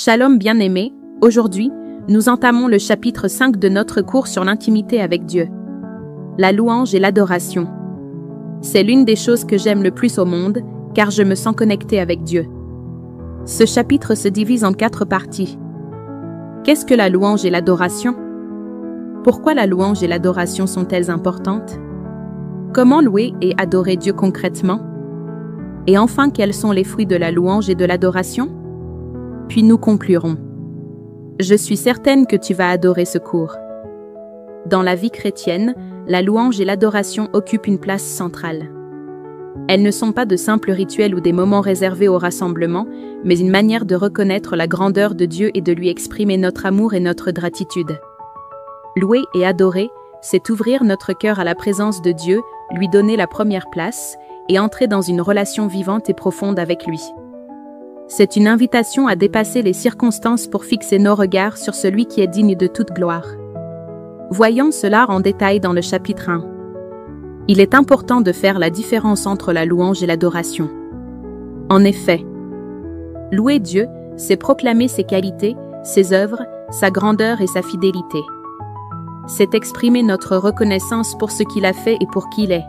Shalom bien-aimés, aujourd'hui, nous entamons le chapitre 5 de notre cours sur l'intimité avec Dieu. La louange et l'adoration. C'est l'une des choses que j'aime le plus au monde, car je me sens connecté avec Dieu. Ce chapitre se divise en 4 parties. Qu'est-ce que la louange et l'adoration? Pourquoi la louange et l'adoration sont-elles importantes? Comment louer et adorer Dieu concrètement? Et enfin, quels sont les fruits de la louange et de l'adoration? Puis nous conclurons. Je suis certaine que tu vas adorer ce cours. Dans la vie chrétienne, la louange et l'adoration occupent une place centrale. Elles ne sont pas de simples rituels ou des moments réservés au rassemblement, mais une manière de reconnaître la grandeur de Dieu et de lui exprimer notre amour et notre gratitude. Louer et adorer, c'est ouvrir notre cœur à la présence de Dieu, lui donner la première place et entrer dans une relation vivante et profonde avec lui. C'est une invitation à dépasser les circonstances pour fixer nos regards sur celui qui est digne de toute gloire. Voyons cela en détail dans le chapitre 1. Il est important de faire la différence entre la louange et l'adoration. En effet, louer Dieu, c'est proclamer ses qualités, ses œuvres, sa grandeur et sa fidélité. C'est exprimer notre reconnaissance pour ce qu'il a fait et pour qui il est.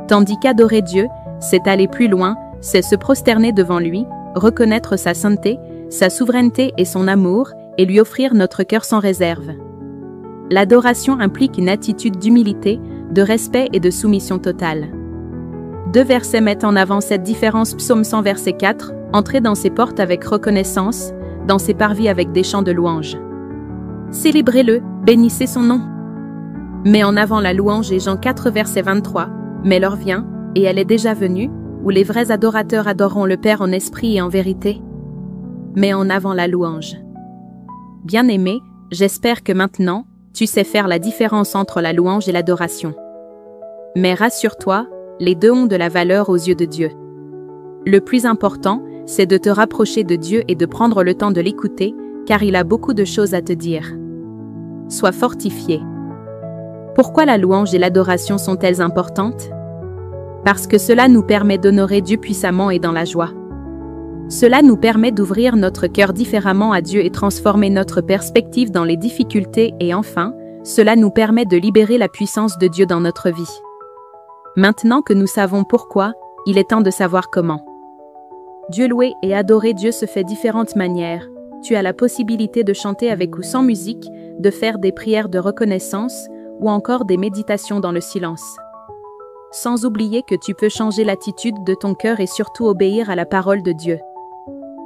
Tandis qu'adorer Dieu, c'est aller plus loin, c'est se prosterner devant lui, reconnaître sa sainteté, sa souveraineté et son amour, et lui offrir notre cœur sans réserve. L'adoration implique une attitude d'humilité, de respect et de soumission totale. 2 versets mettent en avant cette différence. Psaume 100 verset 4, « Entrez dans ses portes avec reconnaissance, dans ses parvis avec des chants de louange. Célébrez-le, bénissez son nom. » Met en avant la louange et Jean 4 verset 23, « Mais l'heure vient, et elle est déjà venue, où les vrais adorateurs adoreront le Père en esprit et en vérité. » Met en avant la louange. Bien-aimé, j'espère que maintenant, tu sais faire la différence entre la louange et l'adoration. Mais rassure-toi, les deux ont de la valeur aux yeux de Dieu. Le plus important, c'est de te rapprocher de Dieu et de prendre le temps de l'écouter, car il a beaucoup de choses à te dire. Sois fortifié. Pourquoi la louange et l'adoration sont-elles importantes? Parce que cela nous permet d'honorer Dieu puissamment et dans la joie. Cela nous permet d'ouvrir notre cœur différemment à Dieu et transformer notre perspective dans les difficultés et enfin, cela nous permet de libérer la puissance de Dieu dans notre vie. Maintenant que nous savons pourquoi, il est temps de savoir comment. Dieu louer et adorer Dieu se fait différentes manières. Tu as la possibilité de chanter avec ou sans musique, de faire des prières de reconnaissance ou encore des méditations dans le silence. Sans oublier que tu peux changer l'attitude de ton cœur et surtout obéir à la parole de Dieu.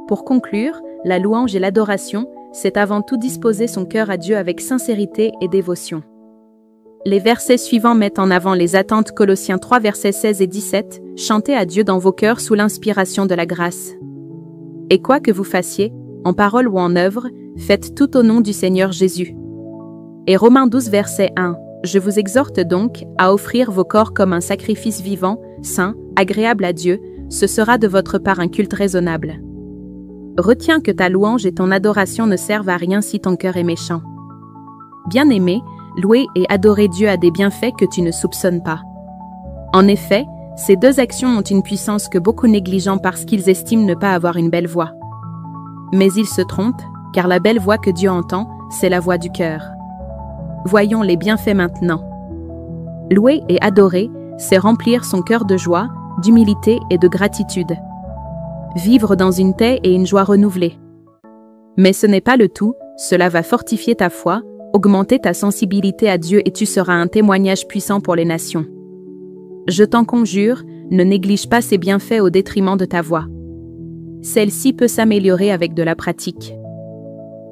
Pour conclure, la louange et l'adoration, c'est avant tout disposer son cœur à Dieu avec sincérité et dévotion. Les versets suivants mettent en avant les attentes. Colossiens 3 versets 16 et 17, « Chantez à Dieu dans vos cœurs sous l'inspiration de la grâce. Et quoi que vous fassiez, en parole ou en œuvre, faites tout au nom du Seigneur Jésus. » Et Romains 12 verset 1, « Je vous exhorte donc à offrir vos corps comme un sacrifice vivant, saint, agréable à Dieu, ce sera de votre part un culte raisonnable. » Retiens que ta louange et ton adoration ne servent à rien si ton cœur est méchant. Bien-aimé, louer et adorer Dieu a des bienfaits que tu ne soupçonnes pas. En effet, ces 2 actions ont une puissance que beaucoup négligent parce qu'ils estiment ne pas avoir une belle voix. Mais ils se trompent, car la belle voix que Dieu entend, c'est la voix du cœur. Voyons les bienfaits maintenant. Louer et adorer, c'est remplir son cœur de joie, d'humilité et de gratitude. Vivre dans une paix et une joie renouvelée. Mais ce n'est pas le tout, cela va fortifier ta foi, augmenter ta sensibilité à Dieu et tu seras un témoignage puissant pour les nations. Je t'en conjure, ne néglige pas ces bienfaits au détriment de ta voix. Celle-ci peut s'améliorer avec de la pratique.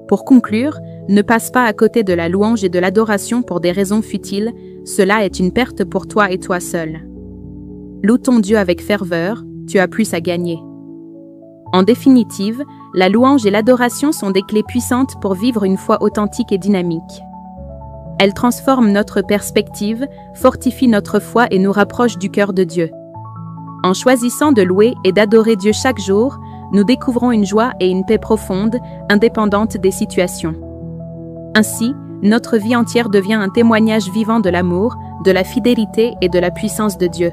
Pour conclure, ne passe pas à côté de la louange et de l'adoration pour des raisons futiles, cela est une perte pour toi et toi seul. Loue ton Dieu avec ferveur, tu as plus à gagner. En définitive, la louange et l'adoration sont des clés puissantes pour vivre une foi authentique et dynamique. Elles transforment notre perspective, fortifient notre foi et nous rapprochent du cœur de Dieu. En choisissant de louer et d'adorer Dieu chaque jour, nous découvrons une joie et une paix profonde, indépendantes des situations. Ainsi, notre vie entière devient un témoignage vivant de l'amour, de la fidélité et de la puissance de Dieu.